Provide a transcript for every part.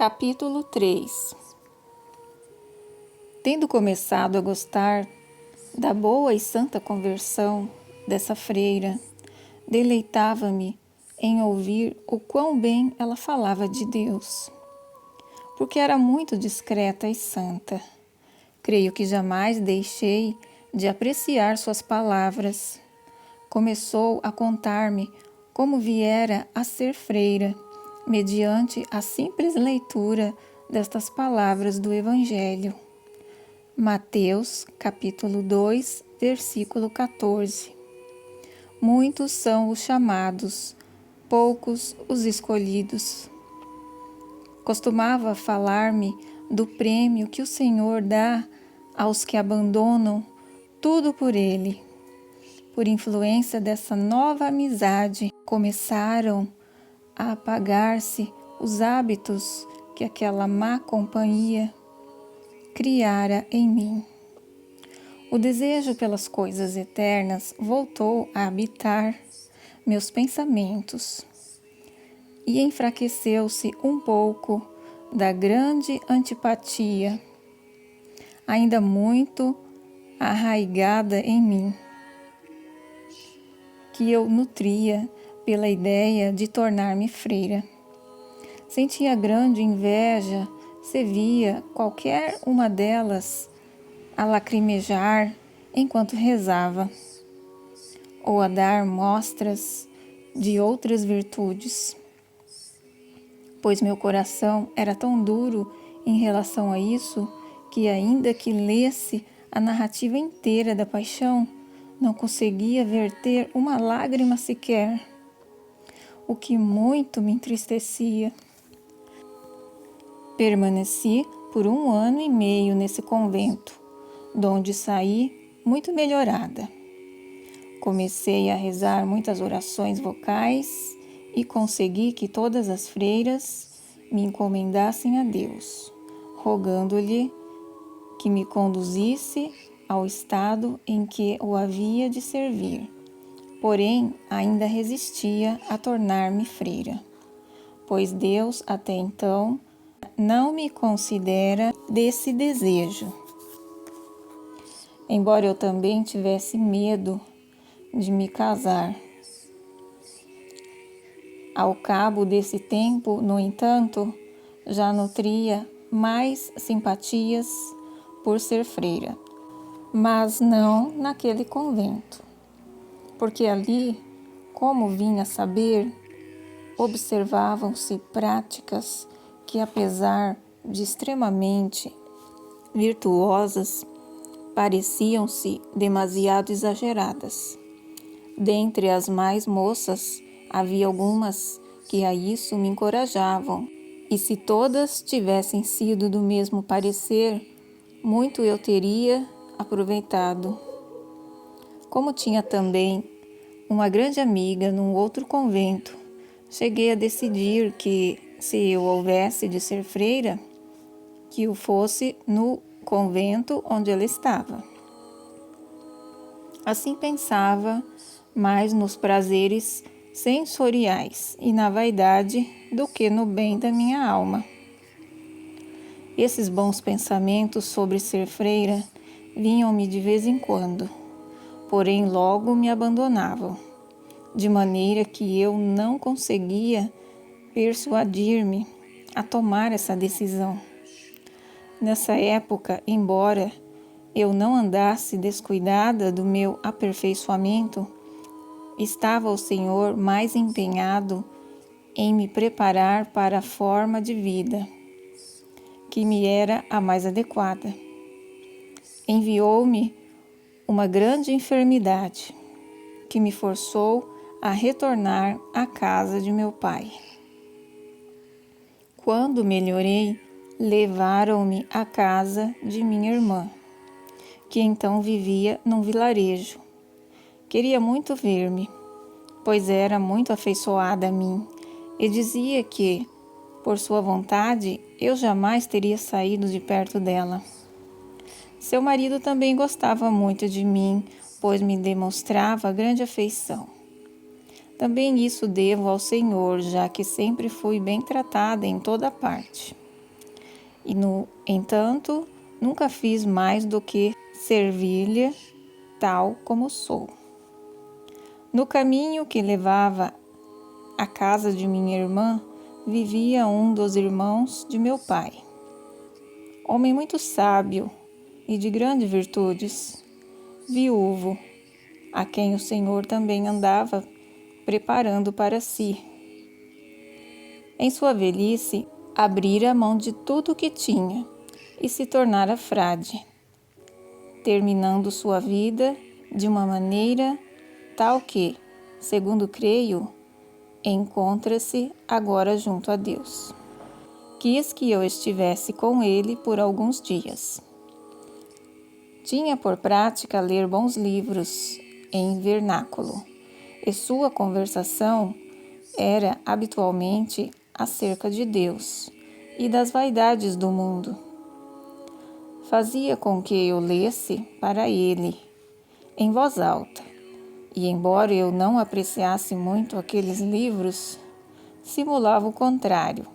Capítulo 3. Tendo começado a gostar da boa e santa conversão dessa freira, deleitava-me em ouvir o quão bem ela falava de Deus, porque era muito discreta e santa. Creio que jamais deixei de apreciar suas palavras. Começou a contar-me como viera a ser freira, mediante a simples leitura destas palavras do Evangelho. Mateus, capítulo 2, versículo 14. Muitos são os chamados, poucos os escolhidos. Costumava falar-me do prêmio que o Senhor dá aos que abandonam tudo por Ele. Por influência dessa nova amizade, começaram a apagar-se os hábitos que aquela má companhia criara em mim. O desejo pelas coisas eternas voltou a habitar meus pensamentos e enfraqueceu-se um pouco da grande antipatia, ainda muito arraigada em mim, que eu nutria pela ideia de tornar-me freira. Sentia grande inveja se via qualquer uma delas a lacrimejar enquanto rezava, ou a dar mostras de outras virtudes, pois meu coração era tão duro em relação a isso que, ainda que lesse a narrativa inteira da paixão, não conseguia verter uma lágrima sequer, o que muito me entristecia. Permaneci por 1 ano e meio nesse convento, donde saí muito melhorada. Comecei a rezar muitas orações vocais e consegui que todas as freiras me encomendassem a Deus, rogando-lhe que me conduzisse ao estado em que o havia de servir. Porém, ainda resistia a tornar-me freira, pois Deus até então não me considera desse desejo. Embora eu também tivesse medo de me casar. Ao cabo desse tempo, no entanto, já nutria mais simpatias por ser freira, mas não naquele convento, porque ali, como vinha a saber, observavam-se práticas que, apesar de extremamente virtuosas, pareciam-se demasiado exageradas. Dentre as mais moças, havia algumas que a isso me encorajavam, e se todas tivessem sido do mesmo parecer, muito eu teria aproveitado. Como tinha também uma grande amiga num outro convento, cheguei a decidir que, se eu houvesse de ser freira, que o fosse no convento onde ela estava. Assim pensava mais nos prazeres sensoriais e na vaidade do que no bem da minha alma. Esses bons pensamentos sobre ser freira vinham-me de vez em quando, porém logo me abandonavam, de maneira que eu não conseguia persuadir-me a tomar essa decisão. Nessa época, embora eu não andasse descuidada do meu aperfeiçoamento, estava o Senhor mais empenhado em me preparar para a forma de vida que me era a mais adequada. Enviou-me uma grande enfermidade que me forçou a retornar à casa de meu pai. Quando melhorei, levaram-me à casa de minha irmã, que então vivia num vilarejo. Queria muito ver-me, pois era muito afeiçoada a mim, e dizia que, por sua vontade, eu jamais teria saído de perto dela. Seu marido também gostava muito de mim, pois me demonstrava grande afeição. Também isso devo ao Senhor, já que sempre fui bem tratada em toda parte. e, no entanto, nunca fiz mais do que servir-lhe tal como sou. No caminho que levava à casa de minha irmã, vivia um dos irmãos de meu pai, homem muito sábio e de grandes virtudes, viúvo, a quem o Senhor também andava preparando para si. Em sua velhice, abrira mão de tudo o que tinha e se tornara frade, terminando sua vida de uma maneira tal que, segundo creio, encontra-se agora junto a Deus. Quis que eu estivesse com ele por alguns dias. Tinha por prática ler bons livros em vernáculo, e sua conversação era habitualmente acerca de Deus e das vaidades do mundo. Fazia com que eu lesse para ele, em voz alta, e embora eu não apreciasse muito aqueles livros, simulava o contrário,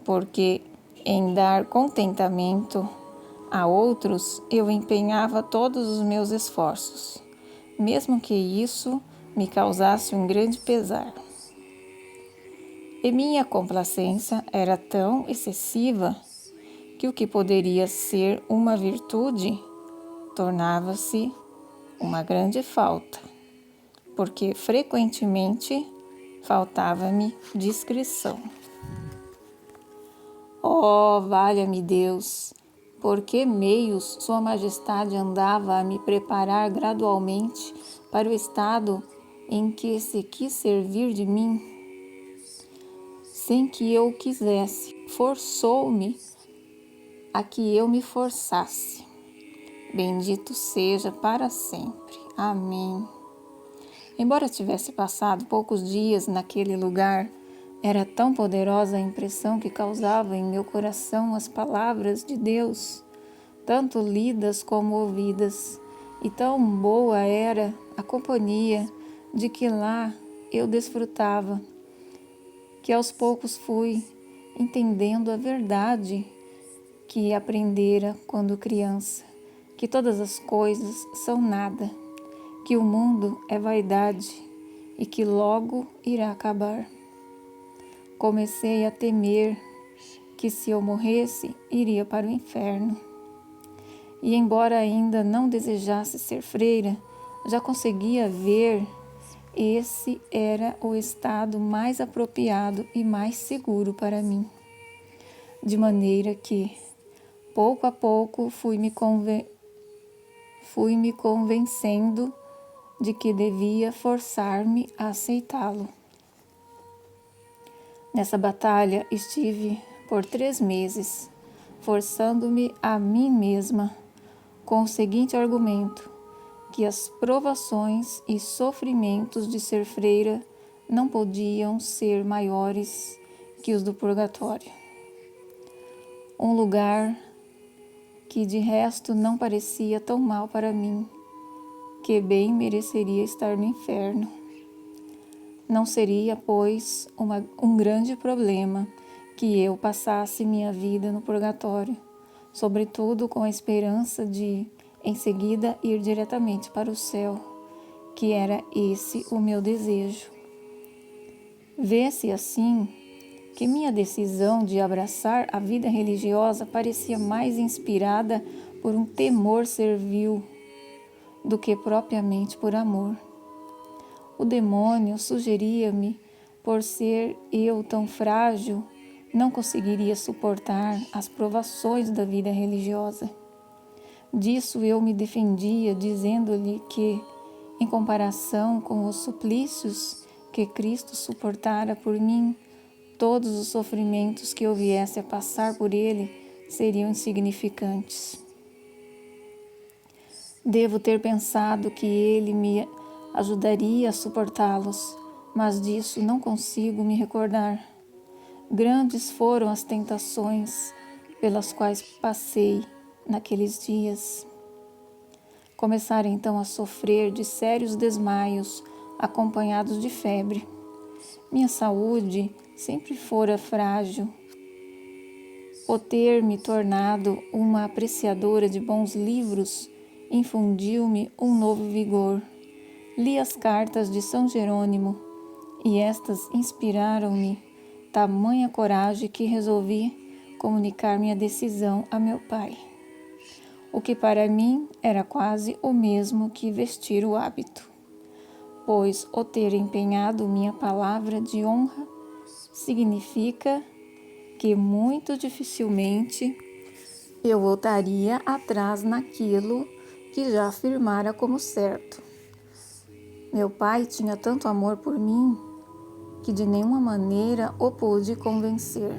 porque em dar contentamento a outros eu empenhava todos os meus esforços, mesmo que isso me causasse um grande pesar. E minha complacência era tão excessiva que o que poderia ser uma virtude tornava-se uma grande falta, porque frequentemente faltava-me discrição. Oh, valha-me Deus! Por que meios Sua Majestade andava a me preparar gradualmente para o estado em que se quis servir de mim? Sem que eu quisesse, forçou-me a que eu me forçasse. Bendito seja para sempre. Amém. Embora tivesse passado poucos dias naquele lugar, era tão poderosa a impressão que causava em meu coração as palavras de Deus, tanto lidas como ouvidas, e tão boa era a companhia de que lá eu desfrutava, que aos poucos fui entendendo a verdade que aprendera quando criança, que todas as coisas são nada, que o mundo é vaidade e que logo irá acabar. Comecei a temer que se eu morresse, iria para o inferno. E embora ainda não desejasse ser freira, já conseguia ver esse era o estado mais apropriado e mais seguro para mim. De maneira que, pouco a pouco, fui me convencendo de que devia forçar-me a aceitá-lo. Nessa batalha estive por 3 meses, forçando-me a mim mesma, com o seguinte argumento, que as provações e sofrimentos de ser freira não podiam ser maiores que os do purgatório. Um lugar que de resto não parecia tão mal para mim, que bem mereceria estar no inferno. Não seria, pois, um grande problema que eu passasse minha vida no purgatório, sobretudo com a esperança de, em seguida, ir diretamente para o céu, que era esse o meu desejo. Vê-se assim que minha decisão de abraçar a vida religiosa parecia mais inspirada por um temor servil do que propriamente por amor. O demônio sugeria-me, por ser eu tão frágil, não conseguiria suportar as provações da vida religiosa. Disso eu me defendia, dizendo-lhe que, em comparação com os suplícios que Cristo suportara por mim, todos os sofrimentos que eu viesse a passar por ele seriam insignificantes. Devo ter pensado que ele me ajudaria a suportá-los, mas disso não consigo me recordar. Grandes foram as tentações pelas quais passei naqueles dias. Começara então a sofrer de sérios desmaios, acompanhados de febre. Minha saúde sempre fora frágil O ter me tornado uma apreciadora de bons livros infundiu-me um novo vigor. Li as cartas de São Jerônimo e estas inspiraram-me tamanha coragem que resolvi comunicar minha decisão a meu pai, o que para mim era quase o mesmo que vestir o hábito, pois o ter empenhado minha palavra de honra significa que muito dificilmente eu voltaria atrás naquilo que já afirmara como certo. Meu pai tinha tanto amor por mim que de nenhuma maneira o pude convencer.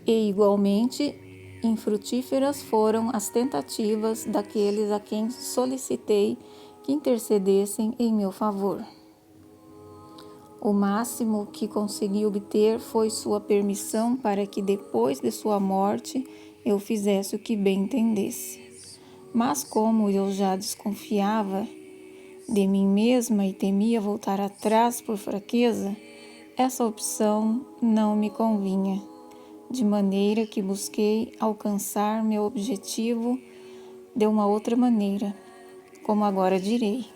E igualmente infrutíferas foram as tentativas daqueles a quem solicitei que intercedessem em meu favor. O máximo que consegui obter foi sua permissão para que depois de sua morte eu fizesse o que bem entendesse. Mas como eu já desconfiava de mim mesma e temia voltar atrás por fraqueza, essa opção não me convinha, de maneira que busquei alcançar meu objetivo de uma outra maneira, como agora direi.